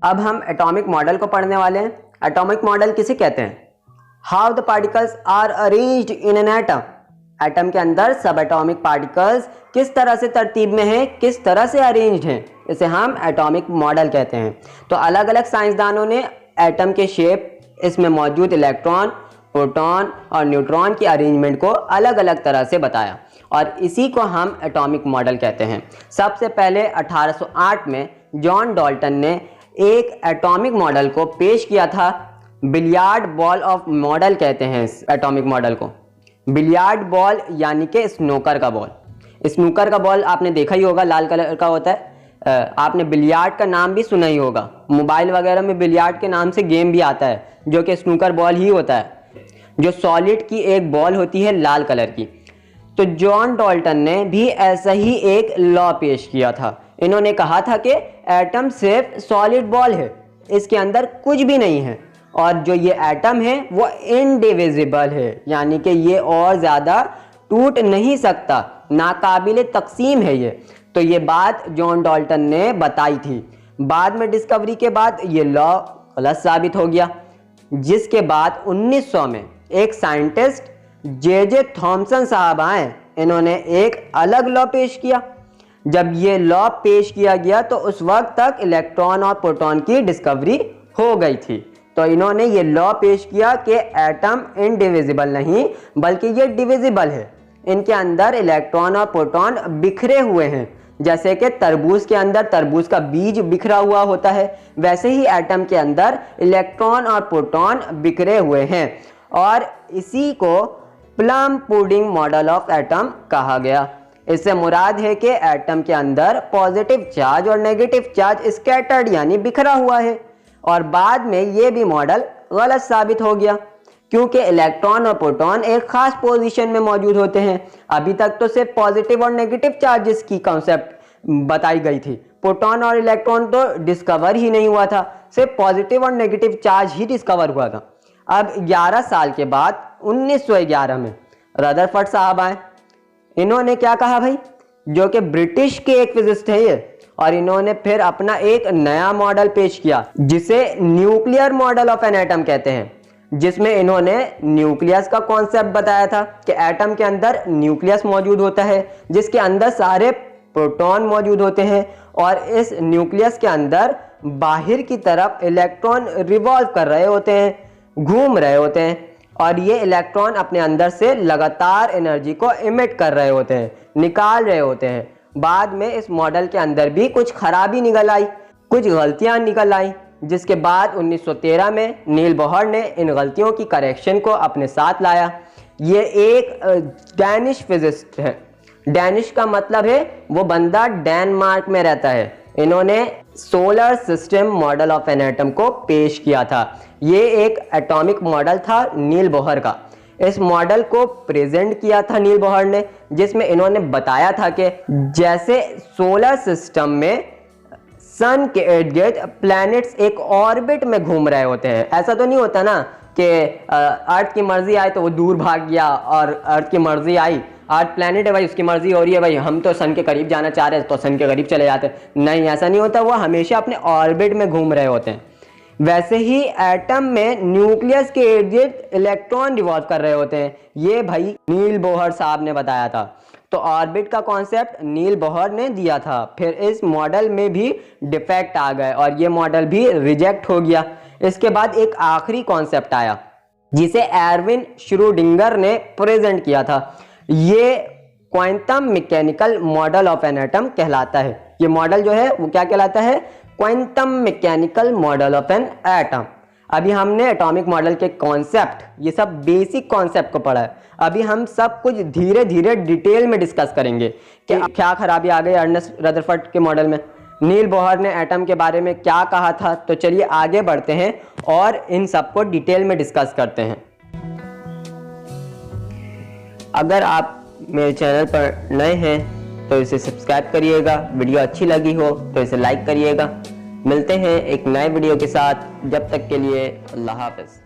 अब हम atomic model को पढ़ने वाले हैं। एटॉमिक मॉडल किसे कहते हैं? How the particles are arranged in an atom. Atom के अंदर सब एटॉमिक पार्टिकल्स किस तरह से तरतीब में हैं, किस तरह से अरेंज्ड हैं, इसे हम एटॉमिक मॉडल कहते हैं। तो अलग अलग साइंसदानों ने एटम के शेप, इसमें मौजूद इलेक्ट्रॉन, प्रोटॉन और न्यूट्रॉन की अरेंजमेंट को अलग अलग तरह से बताया और इसी को हम एटॉमिक मॉडल कहते हैं। सबसे पहले 1808 में जॉन डाल्टन ने एक एटॉमिक मॉडल को पेश किया था। बिलियार्ड बॉल ऑफ मॉडल कहते हैं इस एटॉमिक मॉडल को। बिलियार्ड बॉल यानी कि स्नूकर का बॉल। स्नूकर का बॉल आपने देखा ही होगा, लाल कलर का होता है। आपने बिलियार्ड का नाम भी सुना ही होगा, मोबाइल वगैरह में बिलियार्ड के नाम से गेम भी आता है जो कि स्नूकर बॉल ही होता है, जो सॉलिड की एक बॉल होती है लाल कलर की। तो जॉन डाल्टन ने भी ऐसा ही एक लॉ पेश किया था। इन्होंने कहा था कि एटम सिर्फ सॉलिड बॉल है, इसके अंदर कुछ भी नहीं है और जो ये एटम है वो इनडिविजिबल है, यानी कि ये और ज़्यादा टूट नहीं सकता, नाकाबिले तकसीम है ये। तो ये बात जॉन डाल्टन ने बताई थी। बाद में डिस्कवरी के बाद ये लॉ गलत साबित हो गया, जिसके बाद 1900 में एक साइंटिस्ट जे थॉमसन साहब आए। इन्होंने एक अलग लॉ पेश किया। जब ये लॉ पेश किया गया तो उस वक्त तक इलेक्ट्रॉन और प्रोटॉन की डिस्कवरी हो गई थी। तो इन्होंने ये लॉ पेश किया कि एटम इनडिविजिबल नहीं बल्कि ये डिविजिबल है। इनके अंदर इलेक्ट्रॉन और प्रोटॉन बिखरे हुए हैं। जैसे कि तरबूज के अंदर तरबूज का बीज बिखरा हुआ होता है, वैसे ही एटम के अंदर इलेक्ट्रॉन और प्रोटॉन बिखरे हुए हैं और इसी को plum pudding model of atom कहा गया। इससे मुराद है कि एटम के अंदर पॉजिटिव चार्ज और नेगेटिव चार्ज स्कैटर्ड यानी बिखरा हुआ है। और बाद में ये भी मॉडल गलत साबित हो गया क्योंकि इलेक्ट्रॉन और प्रोटॉन एक खास पोजीशन में मौजूद होते हैं। अभी तक तो सिर्फ पॉजिटिव और नेगेटिव चार्जेस की कॉन्सेप्ट बताई गई थी। प्रोटॉन और इलेक्ट्रॉन तो डिस्कवर ही नहीं हुआ था, सिर्फ पॉजिटिव और नेगेटिव चार्ज ही डिस्कवर हुआ था। अब 11 साल के बाद 1911 में रदरफोर्ड साहब आए। इन्होंने क्या कहा भाई, जो कि ब्रिटिश के एक फिजिस्ट है ये, और इन्होंने फिर अपना एक नया मॉडल पेश किया जिसे nuclear model of an atom कहते हैं, जिसमें इन्होंने न्यूक्लियस का कॉन्सेप्ट बताया था कि एटम के अंदर न्यूक्लियस मौजूद होता है जिसके अंदर सारे प्रोटॉन मौजूद होते हैं और इस न्यूक्लियस के अंदर बाहर की तरफ इलेक्ट्रॉन रिवॉल्व कर रहे होते हैं, घूम रहे होते हैं और ये इलेक्ट्रॉन अपने अंदर से लगातार एनर्जी को इमिट कर रहे होते हैं, निकाल रहे होते हैं। बाद में इस मॉडल के अंदर भी कुछ खराबी निकल आई, कुछ गलतियां निकल आई, जिसके बाद 1913 में नील बोहर ने इन गलतियों की करेक्शन को अपने साथ लाया। ये एक डैनिश फिजिस्ट है। डैनिश का मतलब है वो बंदा डेनमार्क में रहता है। इन्होंने solar system model of an atom को पेश किया था। ये एक एटॉमिक मॉडल था नील बोहर का। इस मॉडल को प्रेजेंट किया था नील बोहर ने, जिसमें इन्होंने बताया था कि जैसे सोलर सिस्टम में सन के इर्द गिर्द प्लैनेट्स एक ऑर्बिट में घूम रहे होते हैं। ऐसा तो नहीं होता ना कि अर्थ की मर्जी आई तो वो दूर भाग गया और अर्थ की मर्जी आई, अर्थ प्लैनेट है भाई, उसकी मर्जी हो रही है भाई, हम तो सन के करीब जाना चाह रहे हैं तो सन के करीब चले जाते हैं। नहीं, ऐसा नहीं होता, वो हमेशा अपने ऑर्बिट में घूम रहे होते हैं। वैसे ही एटम में न्यूक्लियस के इर्द गिर्द इलेक्ट्रॉन रिवॉल्व कर रहे होते हैं। ये भाई नील बोहर साहब ने बताया था। तो ऑर्बिट का कॉन्सेप्ट नील बोहर ने दिया था। फिर इस मॉडल में भी डिफेक्ट आ गए और ये मॉडल भी रिजेक्ट हो गया। इसके बाद एक आखिरी कॉन्सेप्ट आया जिसे एरविन श्रोडिंगर ने प्रेजेंट किया था। ये quantum mechanical model of an atom कहलाता है। ये मॉडल जो है वो क्या कहलाता है? Quantum mechanical model of an atom. अभी हमने एटॉमिक मॉडल के कॉन्सेप्ट, ये सब बेसिक कॉन्सेप्ट को पढ़ा है। अभी हम सब कुछ धीरे धीरे डिटेल में डिस्कस करेंगे कि क्या खराबी आ गई अर्नेस्ट रदरफोर्ड के मॉडल में, नील बोहर ने एटम के बारे में क्या कहा था। तो चलिए आगे बढ़ते हैं और इन सबको डिटेल में डिस्कस करते हैं। अगर आप मेरे चैनल पर नए हैं तो इसे सब्सक्राइब करिएगा, वीडियो अच्छी लगी हो तो इसे लाइक करिएगा। मिलते हैं एक नए वीडियो के साथ, जब तक के लिए अल्लाह हाफ़िज़।